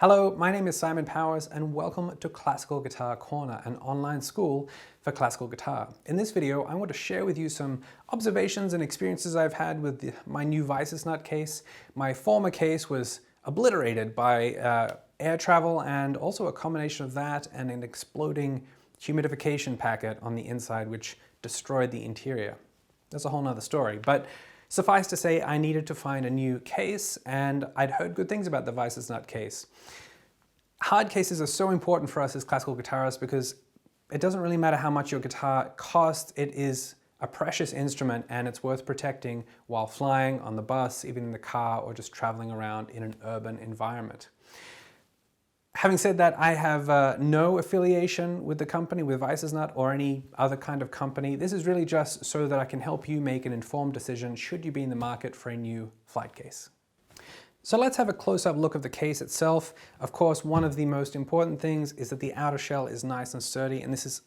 Hello, my name is Simon Powers and welcome to Classical Guitar Corner, an online school for classical guitar. In this video, I want to share with you some observations and experiences I've had with my new Visesnut case. My former case was obliterated by air travel and also a combination of that and an exploding humidification packet on the inside which destroyed the interior. That's a whole nother story. But suffice to say, I needed to find a new case, and I'd heard good things about the Visesnut case. Hard cases are so important for us as classical guitarists because it doesn't really matter how much your guitar costs. It is a precious instrument and it's worth protecting while flying, on the bus, even in the car, or just traveling around in an urban environment. Having said that, I have no affiliation with the company, with Visesnut or any other kind of company. This is really just so that I can help you make an informed decision should you be in the market for a new flight case. So let's have a close-up look of the case itself. Of course, one of the most important things is that the outer shell is nice and sturdy, and this is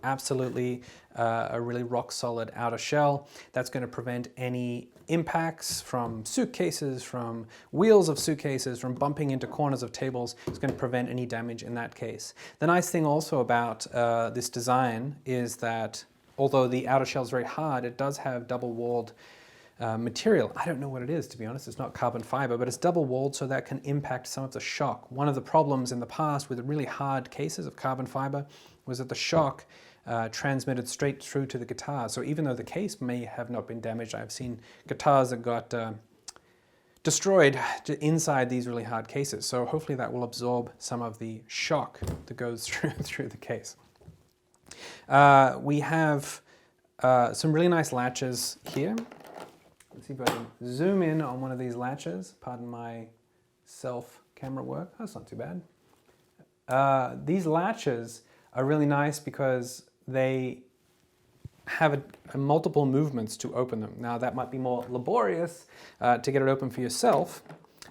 absolutely a really rock-solid outer shell that's going to prevent any impacts from suitcases, from wheels of suitcases, from bumping into corners of tables. It's going to prevent any damage in that case. The nice thing also about this design is that although the outer shell is very hard, it does have double-walled material. I don't know what it is, to be honest. It's not carbon fiber, but it's double-walled so that can impact some of the shock. One of the problems in the past with really hard cases of carbon fiber was that the shock transmitted straight through to the guitar. So even though the case may have not been damaged, I've seen guitars that got destroyed inside these really hard cases. So hopefully that will absorb some of the shock that goes through the case. We have some really nice latches here. Let's see if I can zoom in on one of these latches. Pardon my self-camera work. That's not too bad. These latches are really nice because they have multiple movements to open them. Now that might be more laborious to get it open for yourself,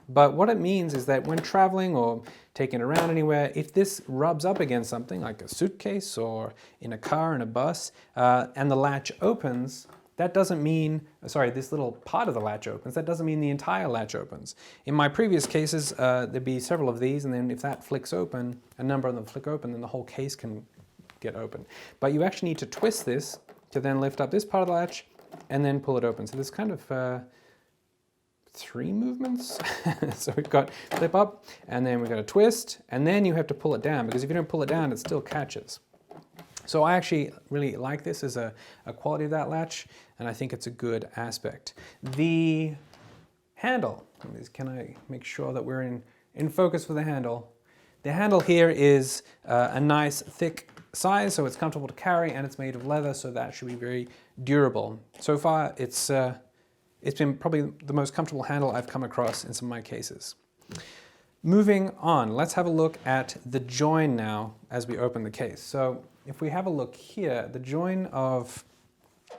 but what it means is that when traveling or taking it around anywhere, if this rubs up against something like a suitcase or in a car, in a bus, and the latch opens, that doesn't mean, sorry, this little part of the latch opens, that doesn't mean the entire latch opens. In my previous cases, there'd be several of these, and then if that flicks open, a number of them flick open, then the whole case can get open. But you actually need to twist this to then lift up this part of the latch and then pull it open. So there's kind of 3 movements. So we've got flip up, and then we've got a twist, and then you have to pull it down, because if you don't pull it down, it still catches. So I actually really like this as a quality of that latch, and I think it's a good aspect. The handle, can I make sure that we're in focus for the handle? The handle here is a nice thick size, so it's comfortable to carry, and it's made of leather, so that should be very durable. So far, it's been probably the most comfortable handle I've come across in some of my cases. Moving on, let's have a look at the join now as we open the case. So if we have a look here, the join of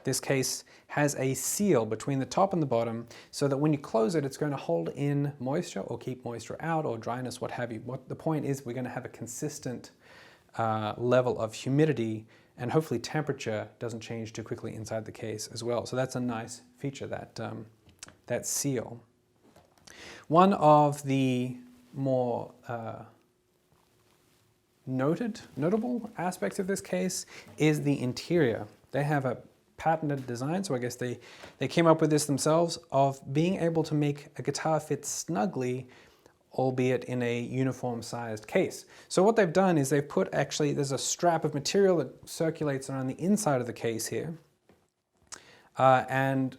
this case has a seal between the top and the bottom so that when you close it, it's going to hold in moisture or keep moisture out or dryness, what have you. What the point is, we're going to have a consistent level of humidity, and hopefully temperature doesn't change too quickly inside the case as well. So that's a nice feature, that seal. One of the more notable aspects of this case is the interior. They have a patented design, so I guess they came up with this themselves, of being able to make a guitar fit snugly, albeit in a uniform sized case. So what they've done is they've put, actually, there's a strap of material that circulates around the inside of the case here, and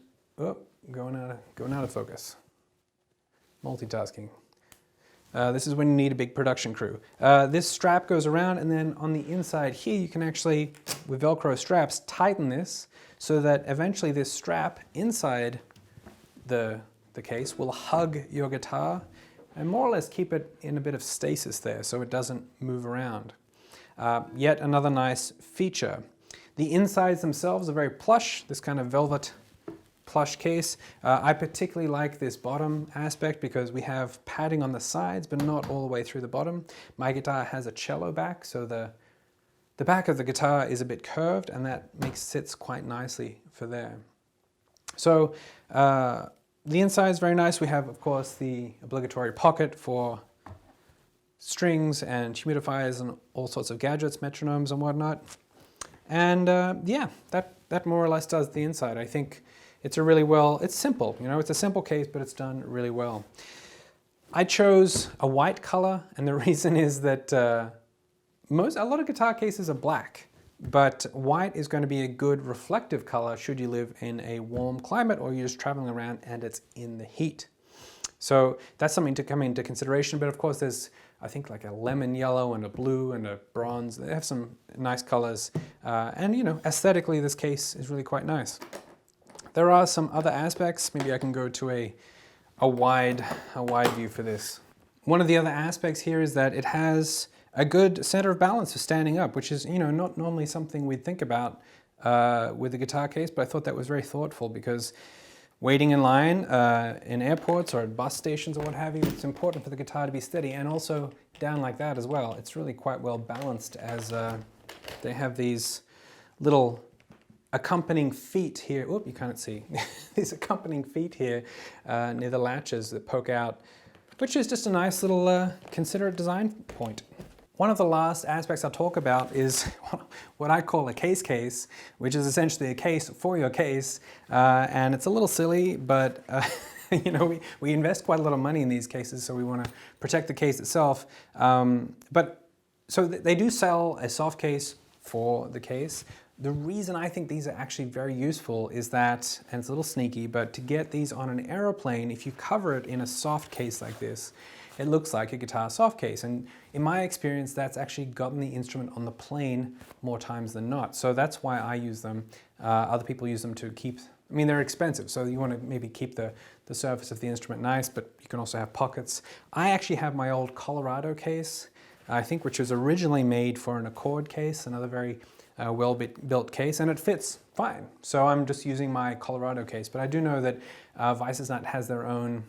going out of focus. Multitasking. This is when you need a big production crew. This strap goes around, and then on the inside here you can actually, with Velcro straps, tighten this so that eventually this strap inside the case will hug your guitar and more or less keep it in a bit of stasis there so it doesn't move around. Yet another nice feature. The insides themselves are very plush, this kind of velvet plush case. I particularly like this bottom aspect because we have padding on the sides but not all the way through the bottom. My guitar has a cello back, so the back of the guitar is a bit curved, and that sits quite nicely for there. So the inside is very nice. We have, of course, the obligatory pocket for strings and humidifiers and all sorts of gadgets, metronomes and whatnot. And yeah, that more or less does the inside. I think it's a really it's simple, you know, it's a simple case, but it's done really well. I chose a white color, and the reason is that a lot of guitar cases are black, but white is going to be a good reflective color should you live in a warm climate or you're just traveling around and it's in the heat. So that's something to come into consideration, but of course there's, I think, like a lemon yellow and a blue and a bronze. They have some nice colors, and you know, aesthetically this case is really quite nice. There are some other aspects. Maybe I can go to a wide view for this. One of the other aspects here is that it has a good center of balance for standing up, which is, you know, not normally something we'd think about with a guitar case, but I thought that was very thoughtful because waiting in line in airports or at bus stations or what have you, it's important for the guitar to be steady, and also down like that as well. It's really quite well balanced, as they have these little accompanying feet here. Oop, you can't see. These accompanying feet here near the latches that poke out, which is just a nice little considerate design point. One of the last aspects I'll talk about is what I call a case, which is essentially a case for your case. And it's a little silly, but you know, we invest quite a lot of money in these cases, so we want to protect the case itself. So they do sell a soft case for the case. The reason I think these are actually very useful is that, and it's a little sneaky, but to get these on an aeroplane, if you cover it in a soft case like this, it looks like a guitar soft case. And in my experience, that's actually gotten the instrument on the plane more times than not. So that's why I use them. Other people use them to keep, I mean, they're expensive, so you want to maybe keep the surface of the instrument nice, but you can also have pockets. I actually have my old Colorado case, I think, which was originally made for an Accord case, another very well-built case, and it fits fine. So I'm just using my Colorado case, but I do know that Visesnut has their own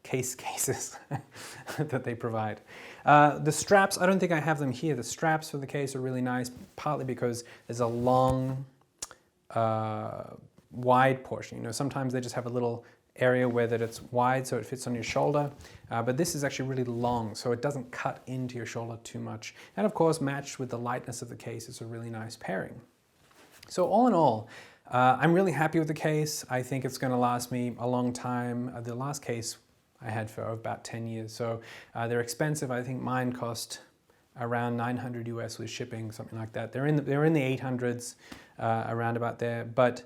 cases that they provide. The straps, I don't think I have them here. The straps for the case are really nice, partly because there's a long, wide portion. You know, sometimes they just have a little area where that it's wide so it fits on your shoulder, but this is actually really long, so it doesn't cut into your shoulder too much. And of course, matched with the lightness of the case, it's a really nice pairing. So all in all, I'm really happy with the case. I think it's going to last me a long time. The last case I had for about 10 years, so they're expensive. I think mine cost around 900 US with shipping, something like that. They're in the 800s, around about there, but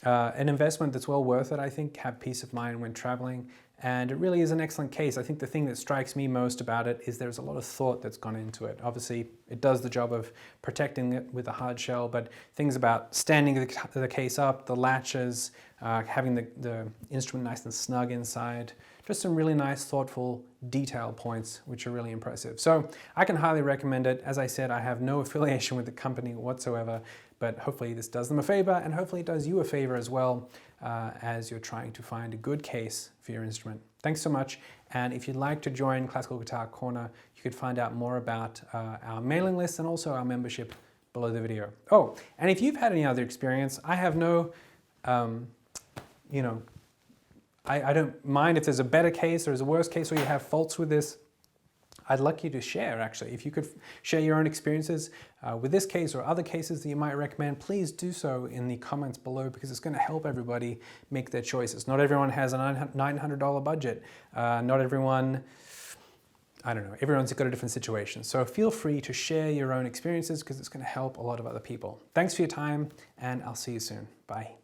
an investment that's well worth it, I think. Have peace of mind when traveling, and it really is an excellent case. I think the thing that strikes me most about it is there's a lot of thought that's gone into it. Obviously, it does the job of protecting it with a hard shell, but things about standing the case up, the latches, having the instrument nice and snug inside, just some really nice, thoughtful detail points, which are really impressive. So I can highly recommend it. As I said, I have no affiliation with the company whatsoever, but hopefully this does them a favor, and hopefully it does you a favor as well, as you're trying to find a good case for your instrument. Thanks so much, and if you'd like to join Classical Guitar Corner, you could find out more about our mailing list and also our membership below the video. Oh, and if you've had any other experience, I have no, you know, I don't mind if there's a better case or there's a worse case or you have faults with this. I'd like you to share, actually. If you could share your own experiences with this case or other cases that you might recommend, please do so in the comments below, because it's going to help everybody make their choices. Not everyone has a $900 budget. Not everyone, I don't know, everyone's got a different situation. So feel free to share your own experiences, because it's going to help a lot of other people. Thanks for your time, and I'll see you soon. Bye.